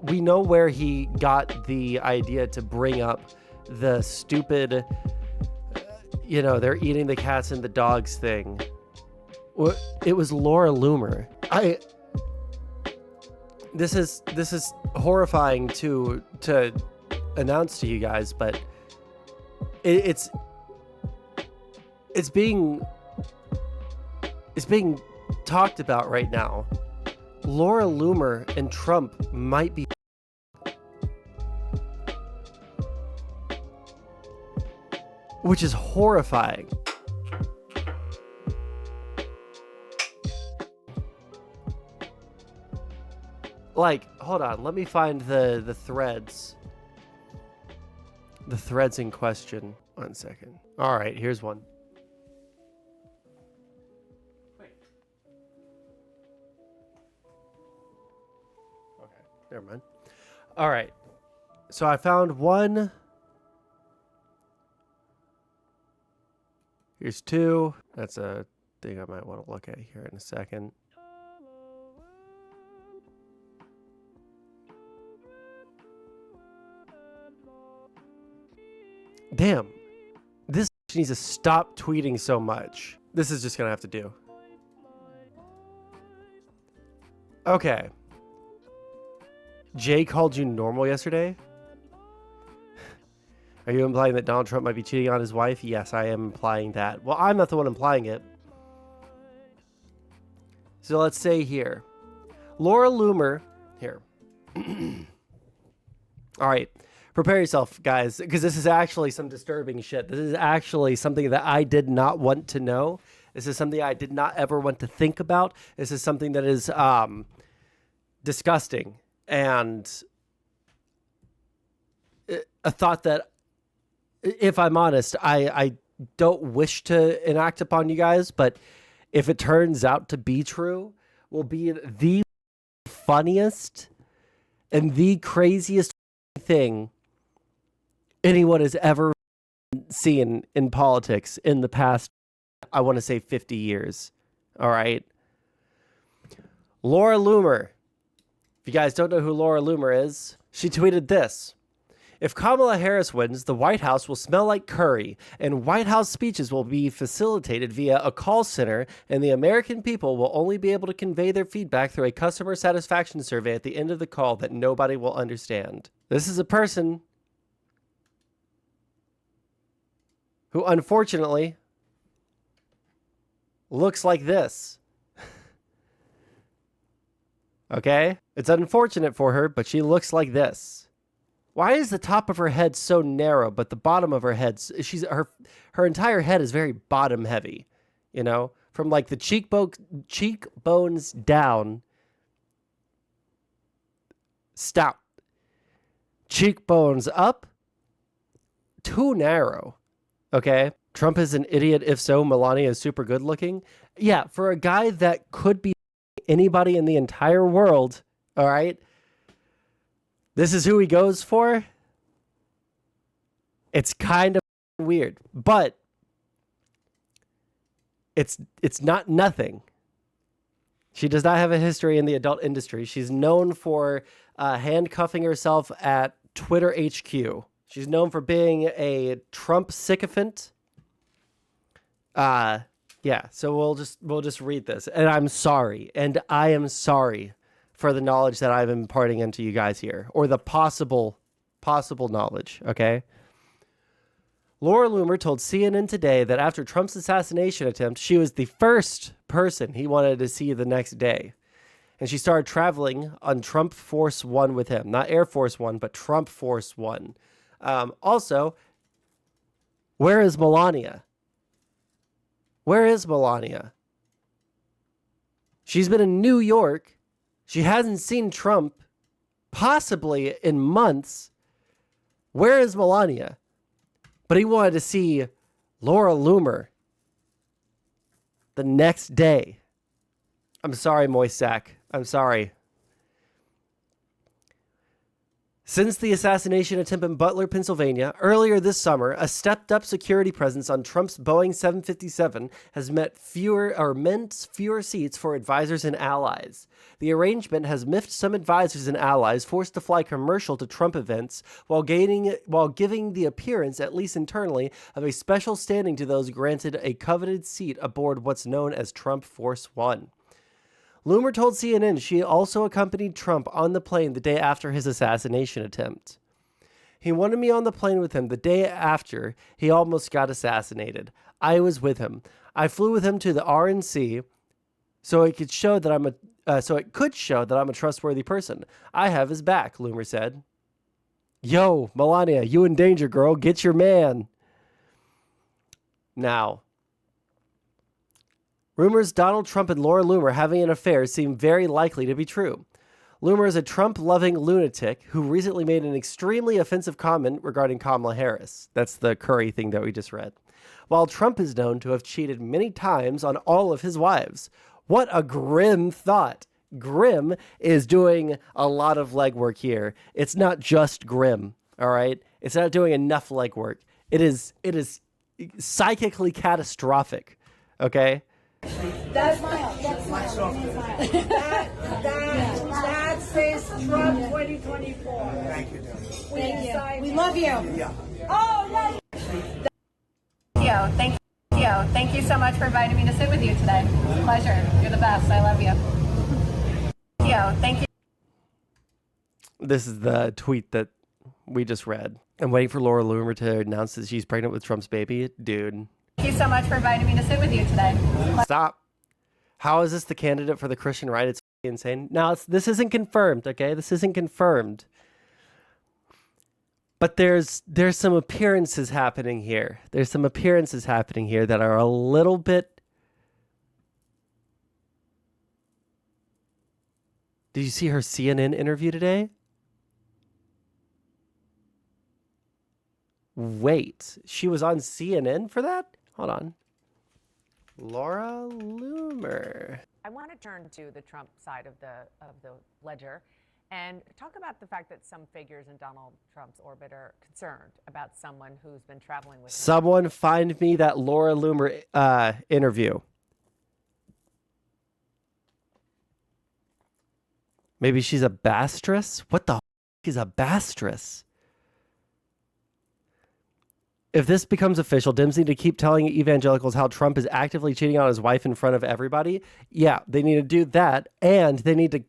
we know where he got the idea to bring up the stupid, they're eating the cats and the dogs thing. It was Laura Loomer. This is horrifying to announce to you guys, but it's being talked about right now. Laura Loomer and Trump might be, which is horrifying. Like, hold on, let me find the threads. The threads in question. 1 second. All right, here's one. Wait. Okay, never mind. All right. So I found one. Here's two. That's a thing I might want to look at here in a second. Damn, this needs to stop tweeting so much. This is just gonna have to do. Okay. Jay called you normal yesterday? Are you implying that Donald Trump might be cheating on his wife? Yes, I am implying that. Well, I'm not the one implying it. So let's say here. Laura Loomer. Here. All right. Prepare yourself, guys, because this is actually some disturbing shit. This is actually something that I did not want to know. This is something I did not ever want to think about. This is something that is disgusting and a thought that, if I'm honest, I don't wish to enact upon you guys, but if it turns out to be true, will be the funniest and the craziest thing anyone has ever seen in politics in the past, I want to say 50 years. All right. Laura Loomer. If you guys don't know who Laura Loomer is, she tweeted this. If Kamala Harris wins, the White House will smell like curry, and White House speeches will be facilitated via a call center, and the American people will only be able to convey their feedback through a customer satisfaction survey at the end of the call that nobody will understand. This is a person who unfortunately looks like this. Okay? It's unfortunate for her, but she looks like this. Why is the top of her head so narrow, but the bottom of her head, her entire head is very bottom heavy, from like the cheekbones down, stout. Cheekbones up, too narrow. Okay? Trump is an idiot. If so, Melania is super good looking. Yeah, for a guy that could be anybody in the entire world, all right? This is who he goes for. It's kind of weird, but it's not nothing. She does not have a history in the adult industry. She's known for handcuffing herself at Twitter HQ. She's known for being a Trump sycophant. Yeah, so we'll just read this. And I'm sorry. And I am sorry for the knowledge that I'm imparting into you guys here, or the possible knowledge, okay? Laura Loomer told CNN Today that after Trump's assassination attempt, she was the first person he wanted to see the next day. And she started traveling on Trump Force One with him. Not Air Force One, but Trump Force One. Also, where is Melania? Where is Melania? She's been in New York. She hasn't seen Trump possibly in months. Where is Melania? But he wanted to see Laura Loomer the next day. I'm sorry, Moisak. I'm sorry. Since the assassination attempt in Butler, Pennsylvania, earlier this summer, a stepped-up security presence on Trump's Boeing 757 has meant fewer seats for advisors and allies. The arrangement has miffed some advisors and allies forced to fly commercial to Trump events while giving the appearance, at least internally, of a special standing to those granted a coveted seat aboard what's known as Trump Force One. Loomer told CNN she also accompanied Trump on the plane the day after his assassination attempt. He wanted me on the plane with him the day after he almost got assassinated. I was with him. I flew with him to the RNC so it could show that I'm a trustworthy person. I have his back, Loomer said. Yo, Melania, you in danger, girl. Get your man. Now, rumors Donald Trump and Laura Loomer having an affair seem very likely to be true. Loomer is a Trump-loving lunatic who recently made an extremely offensive comment regarding Kamala Harris. That's the Curry thing that we just read. While Trump is known to have cheated many times on all of his wives. What a grim thought. Grim is doing a lot of legwork here. It's not just grim, all right? It's not doing enough legwork. It is psychically catastrophic, okay? That's my song. That says Trump 2024. Thank you. Thank you. We love you. Yeah. Oh, Thank you. Thank you so much for inviting me to sit with you today. Pleasure. You're the best. I love you. Thank you. This is the tweet that we just read. I'm waiting for Laura Loomer to announce that she's pregnant with Trump's baby. Dude. Thank you so much for inviting me to sit with you today. Stop. How is this the candidate for the Christian right? It's insane. Now, this isn't confirmed, okay? This isn't confirmed. But there's some appearances happening here. There's some appearances happening here that are a little bit... Did you see her CNN interview today? Wait, she was on CNN for that? Hold on. Laura Loomer. I want to turn to the Trump side of the ledger and talk about the fact that some figures in Donald Trump's orbit are concerned about someone who's been traveling with him. Someone find me that Laura Loomer interview. Maybe she's a bastress? What the f*** is a bastress? If this becomes official, Dems need to keep telling evangelicals how Trump is actively cheating on his wife in front of everybody. Yeah, they need to do that. And they need to...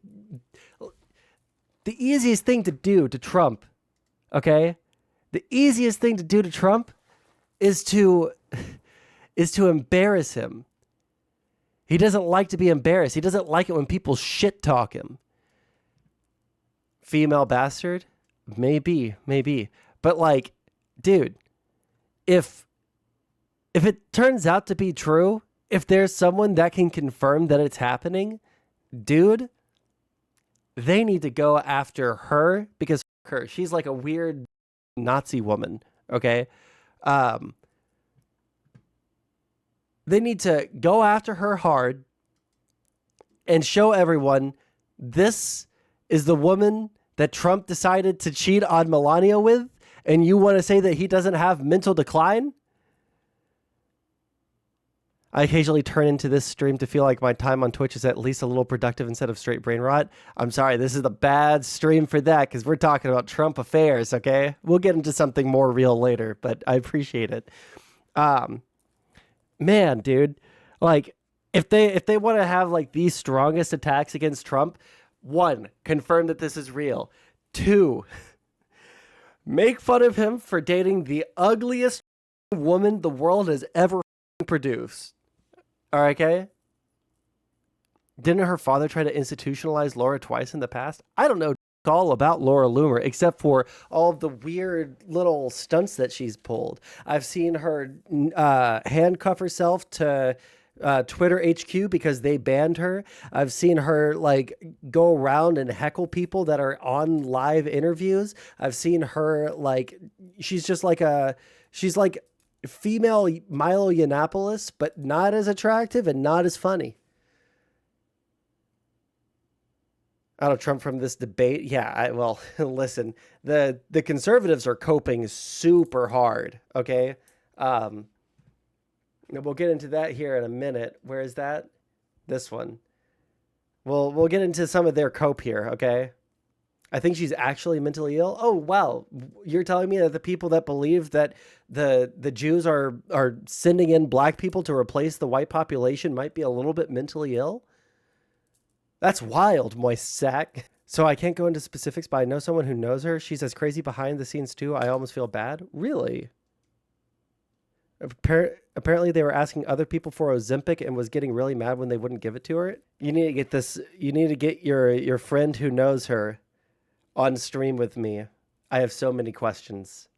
The easiest thing to do to Trump, okay? The easiest thing to do to Trump is to embarrass him. He doesn't like to be embarrassed. He doesn't like it when people shit talk him. Female bastard? Maybe. But like, dude... If it turns out to be true, if there's someone that can confirm that it's happening, dude, they need to go after her because her, she's like a weird Nazi woman, okay? They need to go after her hard and show everyone this is the woman that Trump decided to cheat on Melania with. And you want to say that he doesn't have mental decline? I occasionally turn into this stream to feel like my time on Twitch is at least a little productive instead of straight brain rot. I'm sorry, this is a bad stream for that because we're talking about Trump affairs, okay? We'll get into something more real later, but I appreciate it. Man, dude, like if they want to have like the strongest attacks against Trump, 1, confirm that this is real. 2, make fun of him for dating the ugliest woman the world has ever produced. All right, okay? Didn't her father try to institutionalize Laura twice in the past? I don't know all about Laura Loomer except for all of the weird little stunts that she's pulled. I've seen her handcuff herself to Twitter HQ because they banned her. I've seen her like go around and heckle people that are on live interviews. I've seen her like she's like female Milo Yiannopoulos, but not as attractive and not as funny. Donald Trump from this debate. Yeah, well, listen, the conservatives are coping super hard. Okay, we'll get into that here in a minute. Where is that? This one. We'll get into some of their cope here. Okay. I think she's actually mentally ill. Oh, wow. You're telling me that the people that believe that the Jews are sending in black people to replace the white population might be a little bit mentally ill? That's wild, moist sack. So I can't go into specifics, but I know someone who knows her. She's as crazy behind the scenes too. I almost feel bad. Really? Apparently they were asking other people for Ozempic and was getting really mad when they wouldn't give it to her. You need to get this. You need to get your friend who knows her on stream with me. I have so many questions.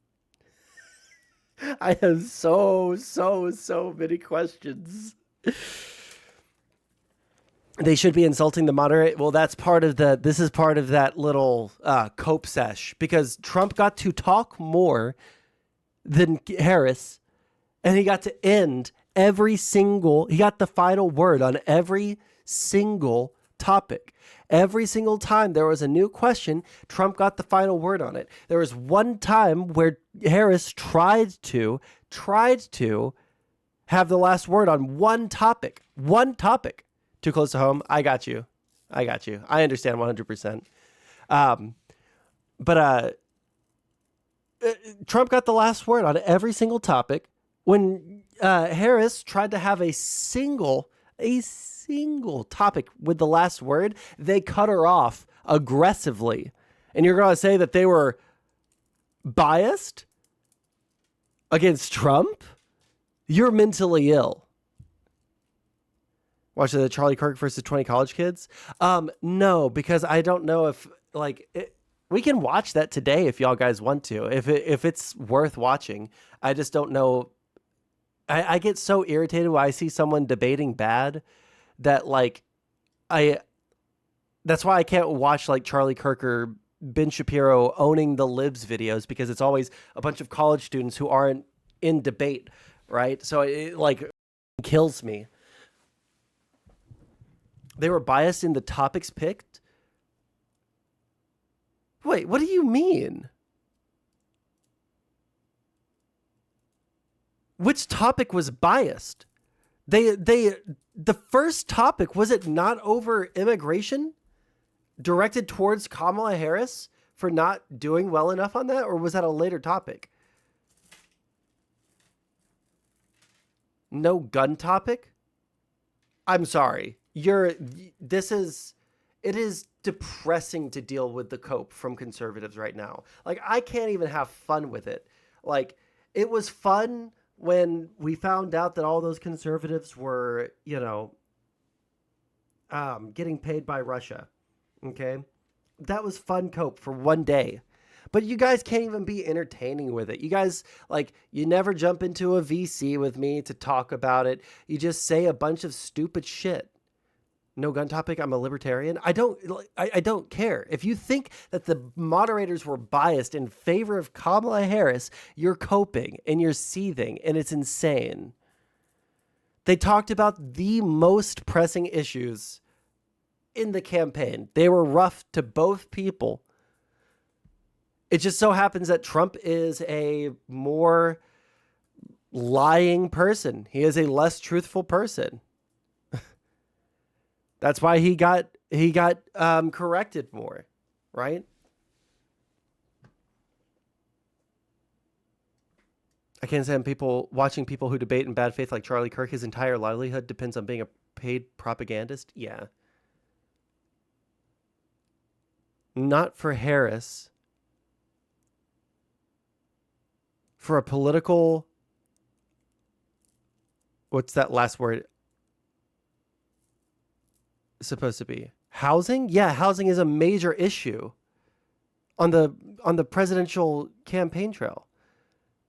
I have so many questions. They should be insulting the moderate. Well, that's part of this is part of that little cope sesh, because Trump got to talk more than Harris, and he got to end he got the final word on every single topic. Every single time there was a new question, Trump got the final word on it. There was one time where Harris tried to have the last word on one topic. One topic. Too close to home. I got you. I understand 100%. But Trump got the last word on every single topic. When Harris tried to have a single topic with the last word, they cut her off aggressively. And you're going to say that they were biased against Trump? You're mentally ill. Watch the Charlie Kirk versus 20 college kids? No, because I don't know if we can watch that today if y'all guys want to. If it's worth watching. I just don't know. I get so irritated when I see someone debating bad that that's why I can't watch Charlie Kirk or Ben Shapiro owning the libs videos, because it's always a bunch of college students who aren't in debate, right? So it kills me. They were biased in the topics picked? Wait, what do you mean? Which topic was biased? The first topic, was it not over immigration? Directed towards Kamala Harris for not doing well enough on that? Or was that a later topic? No gun topic? I'm sorry. It is depressing to deal with the cope from conservatives right now. I can't even have fun with it. It was fun when we found out that all those conservatives were, getting paid by Russia. Okay. That was fun cope for one day. But you guys can't even be entertaining with it. You guys, you never jump into a VC with me to talk about it. You just say a bunch of stupid shit. No gun topic. I'm a libertarian. I don't care. If you think that the moderators were biased in favor of Kamala Harris, you're coping and you're seething, and it's insane. They talked about the most pressing issues in the campaign. They were rough to both people. It just so happens that Trump is a more lying person. He is a less truthful person. That's why he got corrected more, right? I can't stand watching people who debate in bad faith like Charlie Kirk. His entire livelihood depends on being a paid propagandist. Yeah. Not for Harris. For a political... What's that last word supposed to be? Housing? Yeah, housing is a major issue on the presidential campaign trail.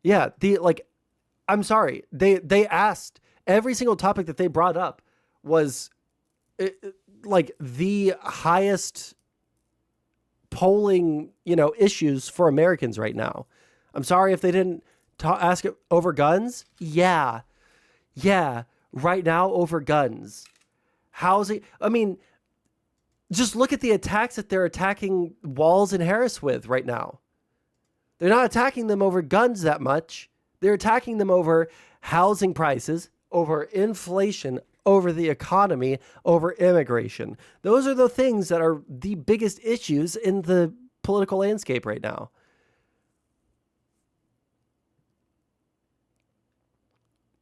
Yeah, I'm sorry. They asked, every single topic that they brought up was the highest polling, issues for Americans right now. I'm sorry if they didn't ask it over guns. Yeah, right now over guns. Housing. I mean, Just look at the attacks that they're attacking Walz and Harris with right now. They're not attacking them over guns that much. They're attacking them over housing prices, over inflation, over the economy, over immigration. Those are the things that are the biggest issues in the political landscape right now.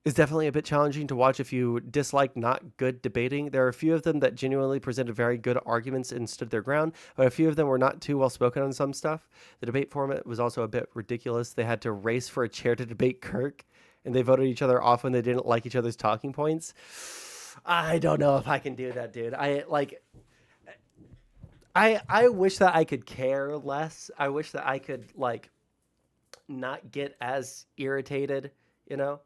It's definitely a bit challenging to watch if you dislike not good debating. There are a few of them that genuinely presented very good arguments and stood their ground, but a few of them were not too well spoken on some stuff. The debate format was also a bit ridiculous. They had to race for a chair to debate Kirk, and they voted each other off when they didn't like each other's talking points. I don't know if I can do that, dude. I wish that I could care less. I wish that I could not get as irritated, you know?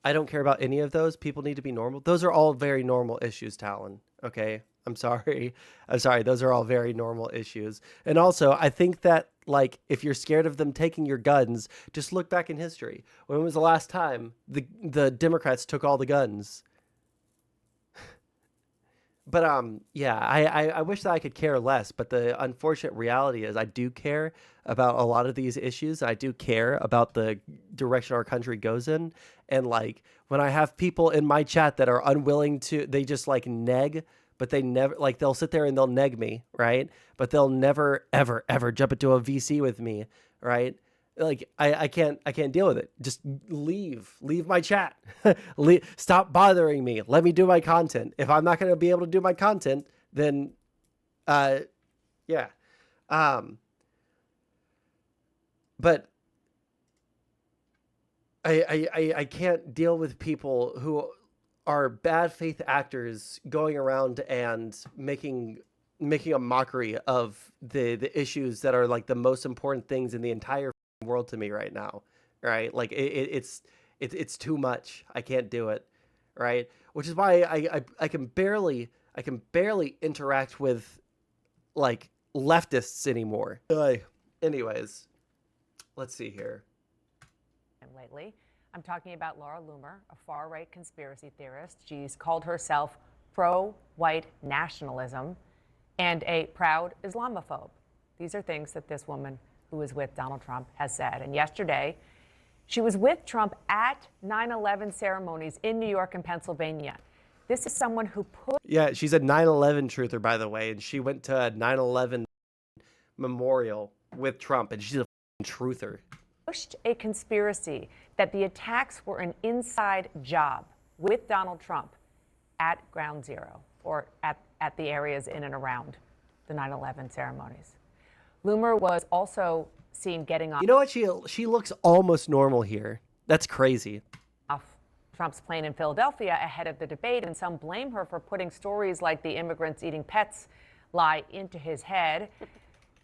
I don't care about any of those. People need to be normal. Those are all very normal issues, Talon. Okay? I'm sorry. Those are all very normal issues. And also, I think that, if you're scared of them taking your guns, just look back in history. When was the last time the Democrats took all the guns? But yeah, I wish that I could care less, but the unfortunate reality is I do care about a lot of these issues. I do care about the direction our country goes in. And when I have people in my chat that are unwilling to, they just neg, but they never, they'll sit there and they'll neg me, right? But they'll never, ever, ever jump into a VC with me, right? I can't deal with it. Just leave my chat. Stop bothering me. Let me do my content. If I'm not going to be able to do my content, then, yeah. But I can't deal with people who are bad faith actors going around and making a mockery of the issues that are the most important things in the entire world to me right now, right? It's too much. I can't do it, right? Which is why I can barely interact with leftists anymore. Anyways, let's see here. Lately, I'm talking about Laura Loomer, a far-right conspiracy theorist. She's called herself pro-white nationalism and a proud Islamophobe. These are things that this woman who was with Donald Trump has said. And yesterday, she was with Trump at 9/11 ceremonies in New York and Pennsylvania. This is someone who Yeah, she's a 9/11 truther, by the way, and she went to a 9/11 memorial with Trump, and she's a truther. Pushed a conspiracy that the attacks were an inside job with Donald Trump at Ground Zero, or at the areas in and around the 9/11 ceremonies. Loomer was also seen getting off. You know what? She looks almost normal here. That's crazy. Off Trump's plane in Philadelphia ahead of the debate, and some blame her for putting stories like the immigrants eating pets lie into his head.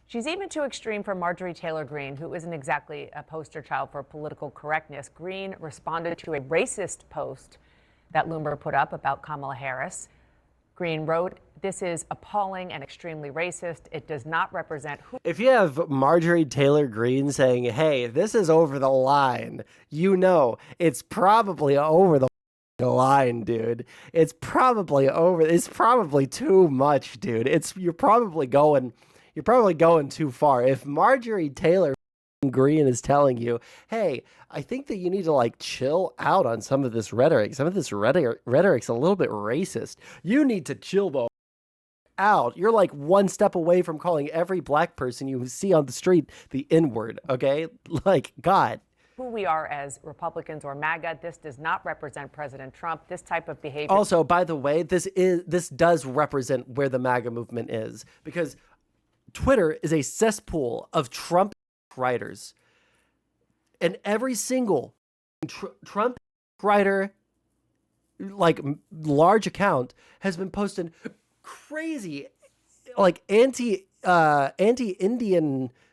She's even too extreme for Marjorie Taylor Greene, who isn't exactly a poster child for political correctness. Greene responded to a racist post that Loomer put up about Kamala Harris. Greene wrote, "This is appalling and extremely racist. It does not represent who." If you have Marjorie Taylor Greene saying, "Hey, this is over the line," it's probably over the line, dude. It's probably too much, dude. You're probably going too far. If Marjorie Taylor Greene is telling you, "Hey, I think that you need to chill out on some of this rhetoric. Some of this rhetoric's a little bit racist. You need to chill the out." You're one step away from calling every black person you see on the street the N-word, okay? God. Who we are as Republicans or MAGA. This does not represent President Trump. This type of behavior. Also, by the way, this does represent where the MAGA movement is, because Twitter is a cesspool of Trump writers. And every single Trump writer, large account, has been posting crazy, anti-Indian,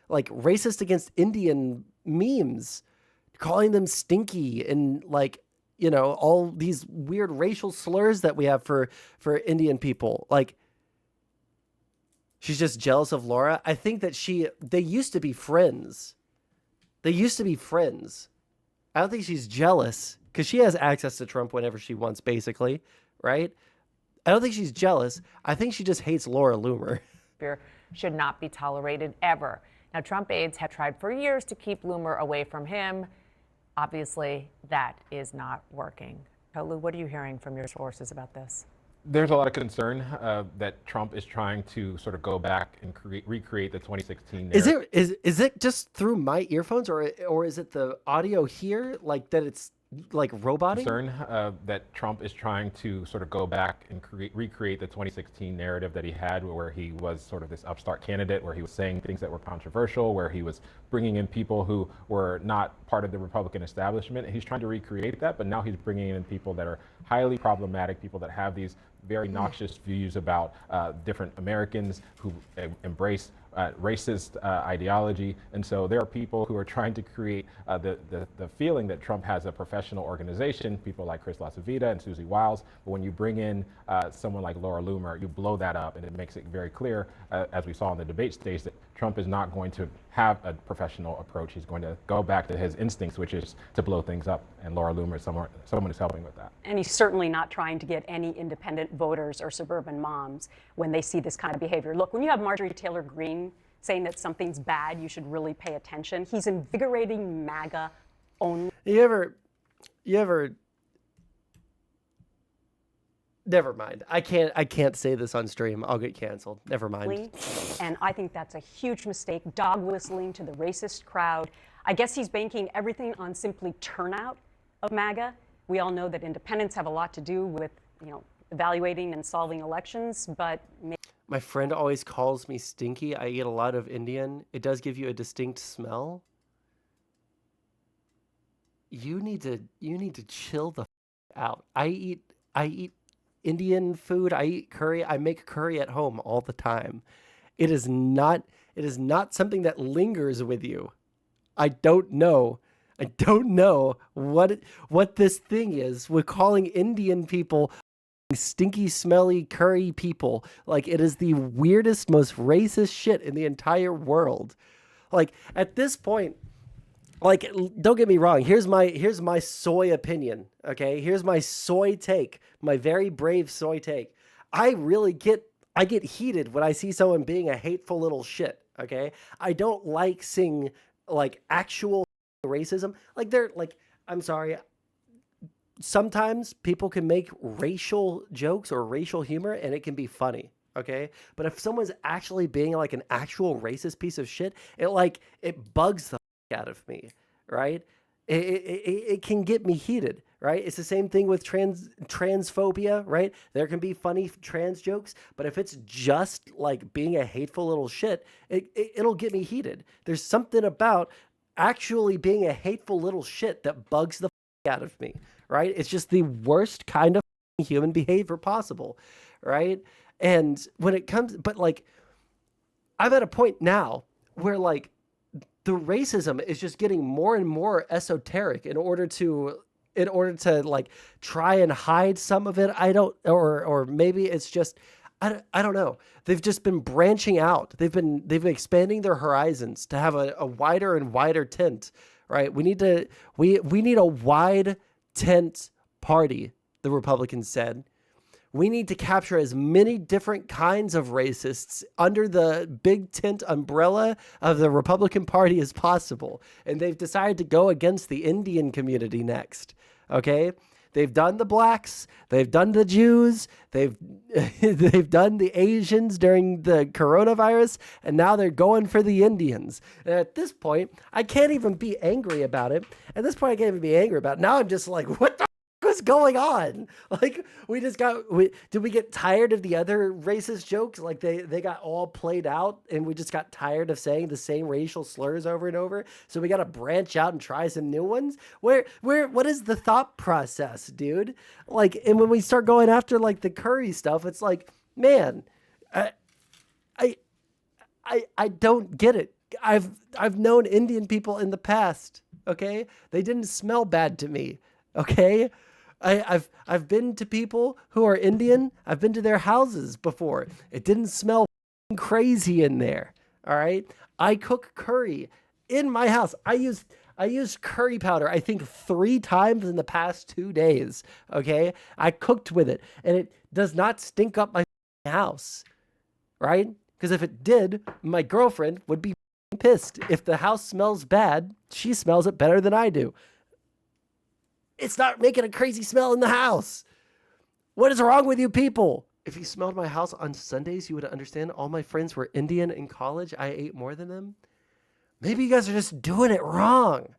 racist against Indian memes, calling them stinky and all these weird racial slurs that we have for Indian people. She's just jealous of Laura. I think that they used to be friends. I don't think she's jealous because she has access to Trump whenever she wants, basically, right? I don't think she's jealous. I think she just hates Laura Loomer. behavior should not be tolerated ever. Now, Trump aides have tried for years to keep Loomer away from him. Obviously, that is not working. Lou, what are you hearing from your sources about this? There's a lot of concern that Trump is trying to sort of go back and recreate the 2016 narrative. Is it just through my earphones, or is it the audio here, like that it's like roboting? Concern that Trump is trying to sort of go back and recreate the 2016 narrative that he had, where he was sort of this upstart candidate, where he was saying things that were controversial, where he was bringing in people who were not part of the Republican establishment. He's trying to recreate that, but now he's bringing in people that are highly problematic, people that have these very noxious views about different Americans who embrace racist ideology. And so there are people who are trying to create the feeling that Trump has a professional organization, people like Chris LaCivita and Susie Wiles. But when you bring in someone like Laura Loomer, you blow that up, and it makes it very clear, as we saw on the debate stage, that Trump is not going to have a professional approach. He's going to go back to his instincts, which is to blow things up. And Laura Loomer is someone who's helping with that. And he's certainly not trying to get any independent voters or suburban moms when they see this kind of behavior. Look, when you have Marjorie Taylor Greene saying that something's bad, you should really pay attention. He's invigorating MAGA only. You ever Never mind. I can't say this on stream. I'll get canceled. Never mind. And I think that's a huge mistake. Dog whistling to the racist crowd. I guess he's banking everything on simply turnout of MAGA. We all know that independents have a lot to do with, evaluating and solving elections, but my friend always calls me stinky. I eat a lot of Indian. It does give you a distinct smell. You need to chill the out. I eat Indian food. I eat curry. I make curry at home all the time. It is not something that lingers with you. I don't know what this thing is with calling Indian people stinky, smelly, curry people. Like, it is the weirdest, most racist shit in the entire world. Like, at this point, like, don't get me wrong. Here's my soy opinion. Okay, here's my soy take. My very brave soy take. I get heated when I see someone being a hateful little shit. Okay, I don't like seeing like actual racism. Like, I'm sorry. Sometimes people can make racial jokes or racial humor and it can be funny. Okay. But if someone's actually being like an actual racist piece of shit, it bugs the out of me. Right. It can get me heated. Right. It's the same thing with transphobia. Right. There can be funny trans jokes, but if it's just like being a hateful little shit, it'll get me heated. There's something about actually being a hateful little shit that bugs the out of me. Right? It's just the worst kind of human behavior possible. Right? And when it comes, but like, I'm at a point now where like the racism is just getting more and more esoteric in order to like try and hide some of it. Or maybe it's just, I don't know. They've just been branching out. They've been expanding their horizons to have a wider and wider tent. Right? We need a wide tent party, the Republicans said. We need to capture as many different kinds of racists under the big tent umbrella of the Republican Party as possible. And they've decided to go against the Indian community next. Okay? They've done the blacks, they've done the Jews, they've done the Asians during the coronavirus, and now they're going for the Indians. And at this point, I can't even be angry about it. At this point, I can't even be angry about it. Now I'm just like, what the was going on? Like, did we get tired of the other racist jokes? Like they got all played out and we just got tired of saying the same racial slurs over and over. So we got to branch out and try some new ones. What is the thought process, dude? Like, and when we start going after like the curry stuff, it's like, man, I don't get it. I've known Indian people in the past. Okay. They didn't smell bad to me. Okay. I've been to people who are Indian. I've been to their houses before. It didn't smell crazy in there. All right. I cook curry in my house. I used curry powder, I think 3 times in the past 2 days. Okay. I cooked with it and it does not stink up my house. Right. Because if it did, my girlfriend would be pissed. If the house smells bad, she smells it better than I do. It's not making a crazy smell in the house. What is wrong with you people? If you smelled my house on Sundays, you would understand. All my friends were Indian in college. I ate more than them. Maybe you guys are just doing it wrong.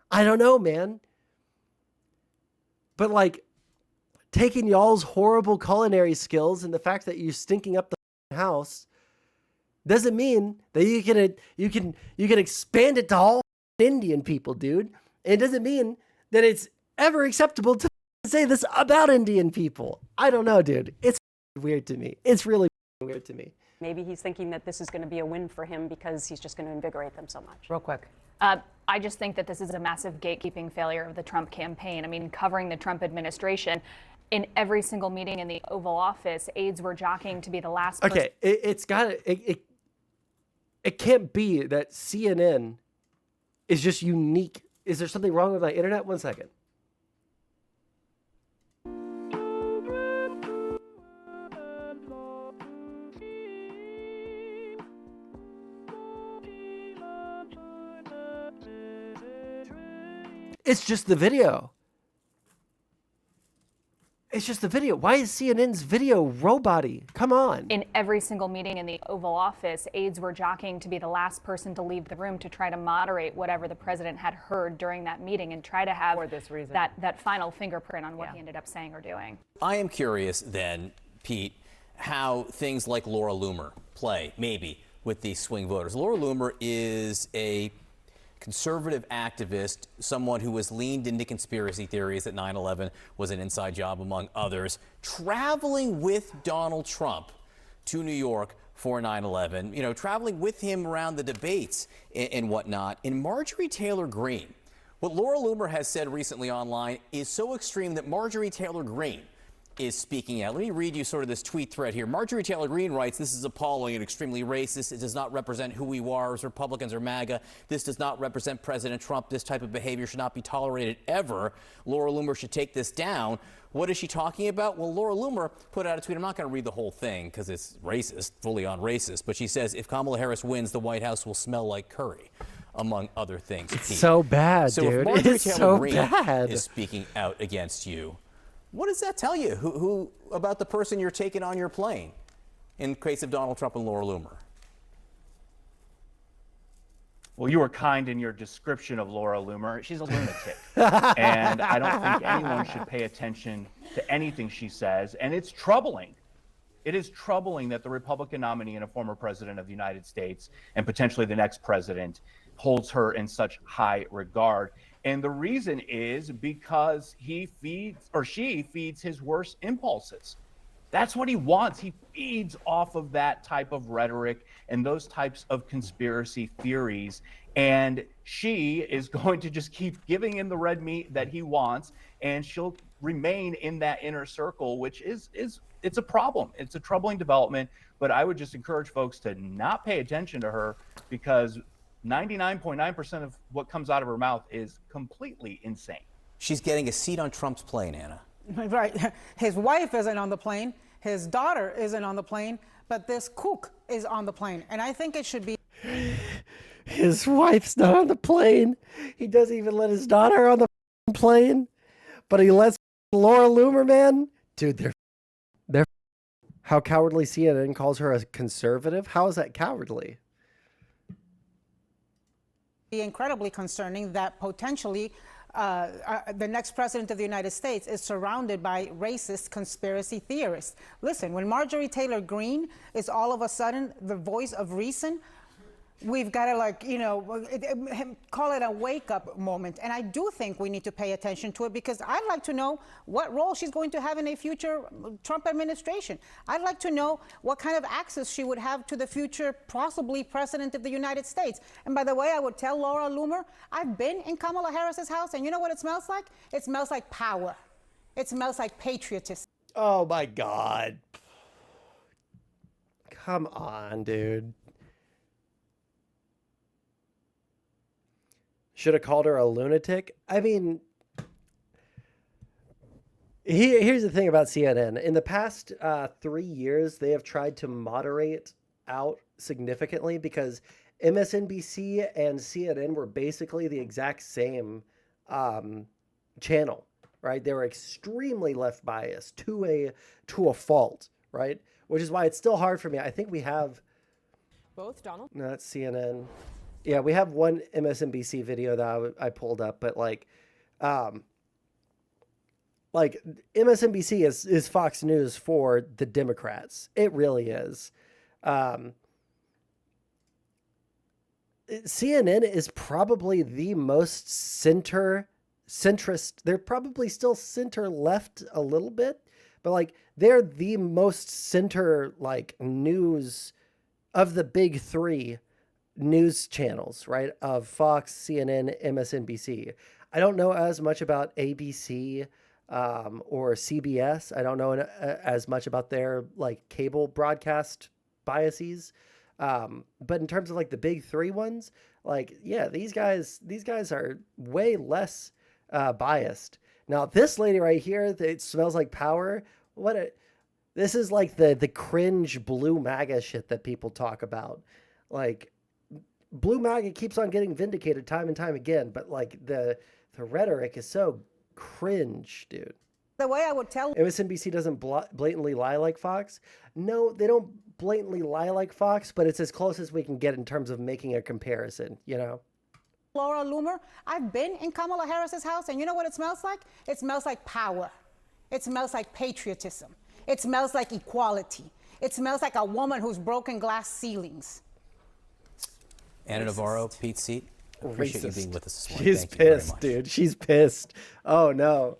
I don't know, man. But like, taking y'all's horrible culinary skills and the fact that you're stinking up the house doesn't mean that you can expand it to all Indian people, dude. It doesn't mean that it's ever acceptable to say this about Indian people. I don't know, dude. It's weird to me. It's really weird to me. Maybe he's thinking that this is going to be a win for him because he's just going to invigorate them so much. Real quick. I just think that this is a massive gatekeeping failure of the Trump campaign. I mean, covering the Trump administration, in every single meeting in the Oval Office, aides were jockeying to be the last person. Okay, it can't be that CNN is just unique. Is there something wrong with my internet? 1 second. It's just the video. It's just the video. Why is CNN's video robot-y? Come on. In every single meeting in the Oval Office, aides were jockeying to be the last person to leave the room to try to moderate whatever the president had heard during that meeting and try to have For this reason. that final fingerprint on what he ended up saying or doing. I am curious then, Pete, how things like Laura Loomer play, maybe, with these swing voters. Laura Loomer is a conservative activist, someone who has leaned into conspiracy theories that 9/11 was an inside job, among others, traveling with Donald Trump to New York for 9/11, traveling with him around the debates and whatnot. And Marjorie Taylor Greene, what Laura Loomer has said recently online is so extreme that Marjorie Taylor Greene is speaking out. Let me read you sort of this tweet thread here. Marjorie Taylor Greene writes, "This is appalling and extremely racist. It does not represent who we are as Republicans or MAGA. This does not represent President Trump. This type of behavior should not be tolerated ever. Laura Loomer should take this down." What is she talking about? Well, Laura Loomer put out a tweet. I'm not going to read the whole thing because it's racist, fully on racist. But she says, if Kamala Harris wins, the White House will smell like curry, among other things. It's so bad, so dude. If Marjorie It's Taylor so Greene bad. is speaking out against you, what does that tell you? Who about the person you're taking on your plane in case of Donald Trump and Laura Loomer? Well, you were kind in your description of Laura Loomer. She's a lunatic. And I don't think anyone should pay attention to anything she says. And it's troubling. It is troubling that the Republican nominee and a former president of the United States and potentially the next president holds her in such high regard. And the reason is because she feeds his worst impulses. That's what he wants. He feeds off of that type of rhetoric and those types of conspiracy theories. And she is going to just keep giving him the red meat that he wants. And she'll remain in that inner circle, which is it's a problem. It's a troubling development. But I would just encourage folks to not pay attention to her because 99.9% of what comes out of her mouth is completely insane. She's getting a seat on Trump's plane, Anna. Right. His wife isn't on the plane. His daughter isn't on the plane. But this kook is on the plane. And I think it should be. His wife's not on the plane. He doesn't even let his daughter on the plane. But he lets Laura Loomer, man. Dude, they're. How cowardly CNN calls her a conservative? How is that cowardly? Be incredibly concerning that potentially the next president of the United States is surrounded by racist conspiracy theorists. Listen, when Marjorie Taylor Greene is all of a sudden the voice of reason, we've got to call it a wake-up moment. And I do think we need to pay attention to it because I'd like to know what role she's going to have in a future Trump administration. I'd like to know what kind of access she would have to the future possibly president of the United States. And by the way, I would tell Laura Loomer, I've been in Kamala Harris's house, and you know what it smells like? It smells like power. It smells like patriotism. Oh my God. Come on, dude. Should have called her a lunatic. I mean, here's the thing about CNN. In the past 3 years, they have tried to moderate out significantly because MSNBC and CNN were basically the exact same channel, right? They were extremely left biased to a fault, right? Which is why it's still hard for me. I think we have Both, Donald? no, that's CNN. Yeah, we have one MSNBC video that I pulled up, but like MSNBC is Fox News for the Democrats. It really is. CNN is probably the most centrist. They're probably still center left a little bit, but like they're the most center like news of the big three news channels, right? Of Fox, CNN, MSNBC. I don't know as much about ABC or CBS. I don't know as much about their like cable broadcast biases. But in terms of like the big three ones, like, yeah, these guys are way less biased. Now, this lady right here, it smells like power. This is like the cringe blue MAGA shit that people talk about. Like, blue MAGA keeps on getting vindicated time and time again, but like the rhetoric is so cringe, dude. The way I would tell MSNBC doesn't blatantly lie like Fox. No, they don't blatantly lie like Fox, but it's as close as we can get in terms of making a comparison, you know? Laura Loomer, I've been in Kamala Harris's house, and you know what it smells like? It smells like power. It smells like patriotism. It smells like equality. It smells like a woman who's broken glass ceilings. Anna Navarro, Pete's seat. I appreciate you being with us this morning. She's Thank you very pissed, much. dude. She's pissed. Oh no.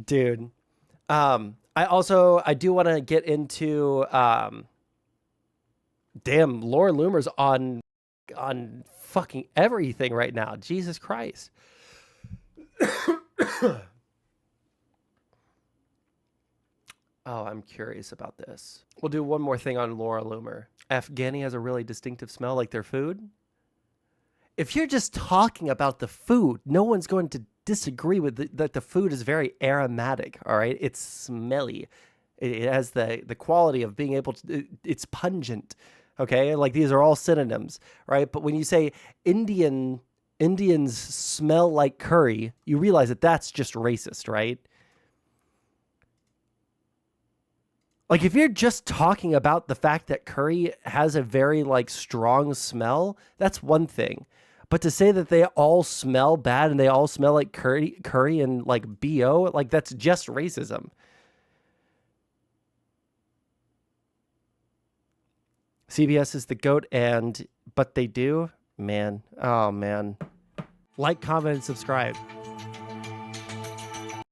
Dude. I do want to get into damn, Laura Loomer's on fucking everything right now. Jesus Christ. Oh, I'm curious about this. We'll do one more thing on Laura Loomer. Afghani has a really distinctive smell like their food. If you're just talking about the food, no one's going to disagree with that the food is very aromatic, all right? It's smelly. It has the quality of being able to, it's pungent, okay? Like these are all synonyms, right? But when you say Indians smell like curry, you realize that that's just racist, right? Like if you're just talking about the fact that curry has a very like strong smell, that's one thing. But to say that they all smell bad and they all smell like curry and like BO, like that's just racism. CBS is the GOAT but they do, man. Oh man. Like, comment, and subscribe.